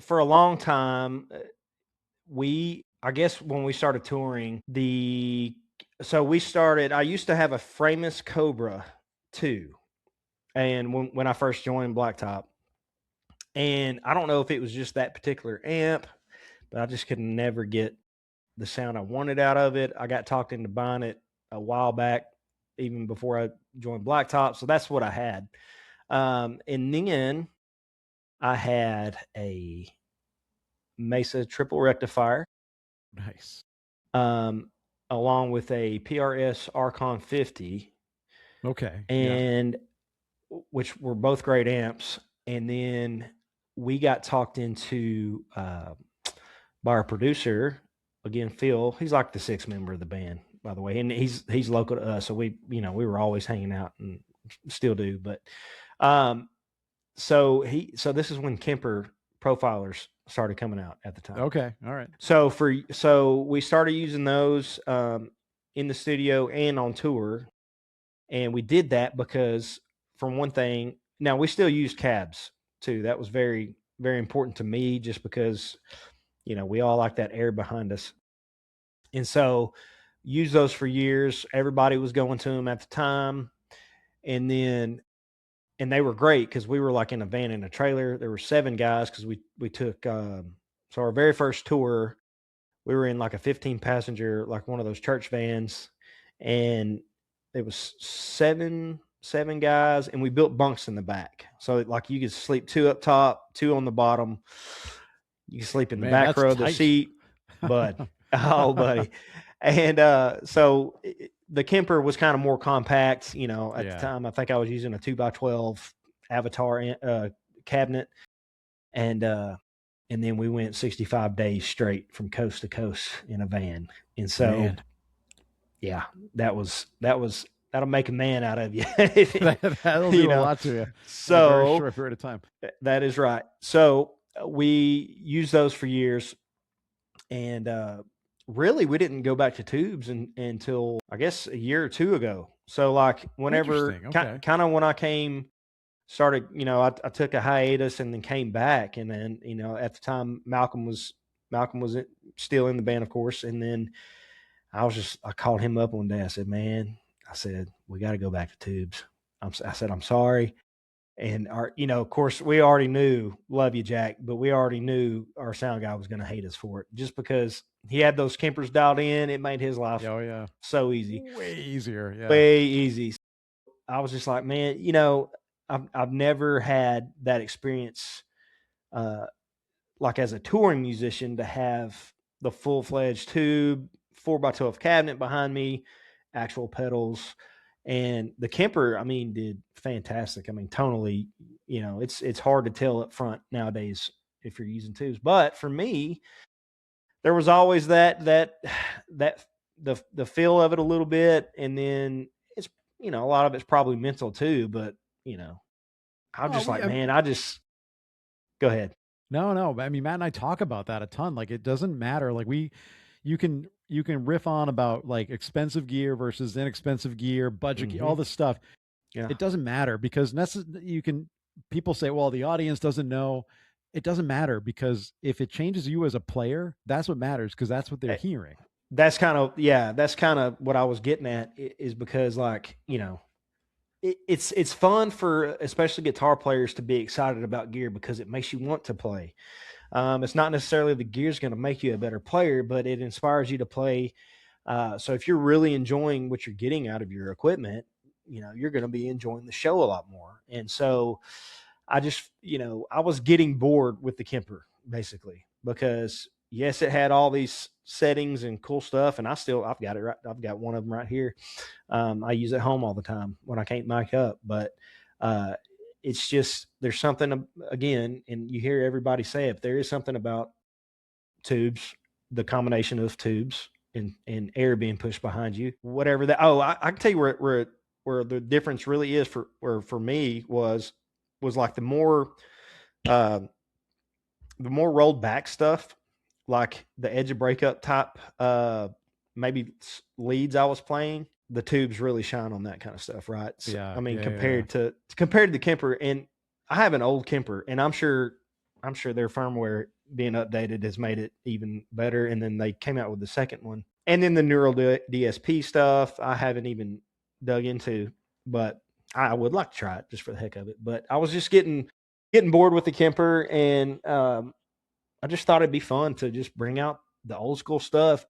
for a long time, I guess when we started touring, I used to have a Framus Cobra 2. And when I first joined Blacktop, and I don't know if it was just that particular amp, but I just could never get the sound I wanted out of it. I got talked into buying it a while back, even before I joined Blacktop. So that's what I had. And then I had a Mesa triple rectifier, Nice. along with a PRS Archon 50, Okay. Yeah. and which were both great amps. And then we got talked into by our producer again, Phil. He's like the sixth member of the band, by the way, and he's local to us, so we were always hanging out and still do. But so this is when Kemper profilers started coming out at the time. Okay. All right. So we started using those in the studio and on tour, and we did that because, for one thing, now we still use cabs too. That was very, very important to me, just because we all like that air behind us. And so use those for years. Everybody was going to them at the time. And they were great because we were like in a van and a trailer. There were 7 guys because we took, so our very first tour, we were in like a 15 passenger, like one of those church vans. And it was seven guys, and we built bunks in the back. So like you could sleep 2 up top, 2 on the bottom. You can sleep in the back row of the seat, bud. Oh, buddy. And so the Kemper was kind of more compact, at the time. I think I was using a 2x12 Avatar cabinet, and then we went 65 days straight from coast to coast in a van. And so, yeah, that'll make a man out of you. That'll do a lot to you. So, in a very short period of time. That is right. So we used those for years, and really we didn't go back to tubes until I guess a year or 2 ago. So like whenever kind of when I started, I took a hiatus and then came back, and then at the time Malcolm was still in the band, of course, and then I called him up one day. I said, man, we got to go back to tubes. I said, I'm sorry. And of course, we already knew, love you, Jack, but we already knew our sound guy was going to hate us for it, just because he had those Kempers dialed in. It made his life so easy, way easier, way easy. I was just like, man, I've never had that experience, like as a touring musician, to have the full-fledged tube 4x12 cabinet behind me, actual pedals. And the Kemper, I mean, did fantastic. I mean, tonally, it's hard to tell up front nowadays if you're using tubes. But for me, there was always the feel of it a little bit, and then it's a lot of it's probably mental too. But I'm just man, go ahead. No. I mean, Matt and I talk about that a ton. Like, it doesn't matter. Like you can riff on about like expensive gear versus inexpensive gear, budget gear, all this stuff. Yeah. It doesn't matter because people say, well, the audience doesn't know. It doesn't matter, because if it changes you as a player, that's what matters, because that's what they're hearing. That's kind of what I was getting at, is because like, it's fun for especially guitar players to be excited about gear because it makes you want to play. It's not necessarily the gear's going to make you a better player, but it inspires you to play. So if you're really enjoying what you're getting out of your equipment, you're going to be enjoying the show a lot more. And so I just, I was getting bored with the Kemper, basically, because yes, it had all these settings and cool stuff, and I've got it right. I've got one of them right here. I use it at home all the time when I can't mic up, but it's just, there's something, again, and you hear everybody say it, there is something about tubes, the combination of tubes and air being pushed behind you, whatever that. Oh, I can tell you where the difference really is for me was like the more rolled back stuff, like the edge of breakup type, maybe leads I was playing, the tubes really shine on that kind of stuff, right? So, I mean, compared to the Kemper, and I have an old Kemper, and I'm sure I'm sure their firmware being updated has made it even better. And then they came out with the second one. And then the neural DSP stuff, I haven't even dug into, but I would like to try it just for the heck of it. But I was just getting bored with the Kemper, and I just thought it'd be fun to just bring out the old school stuff.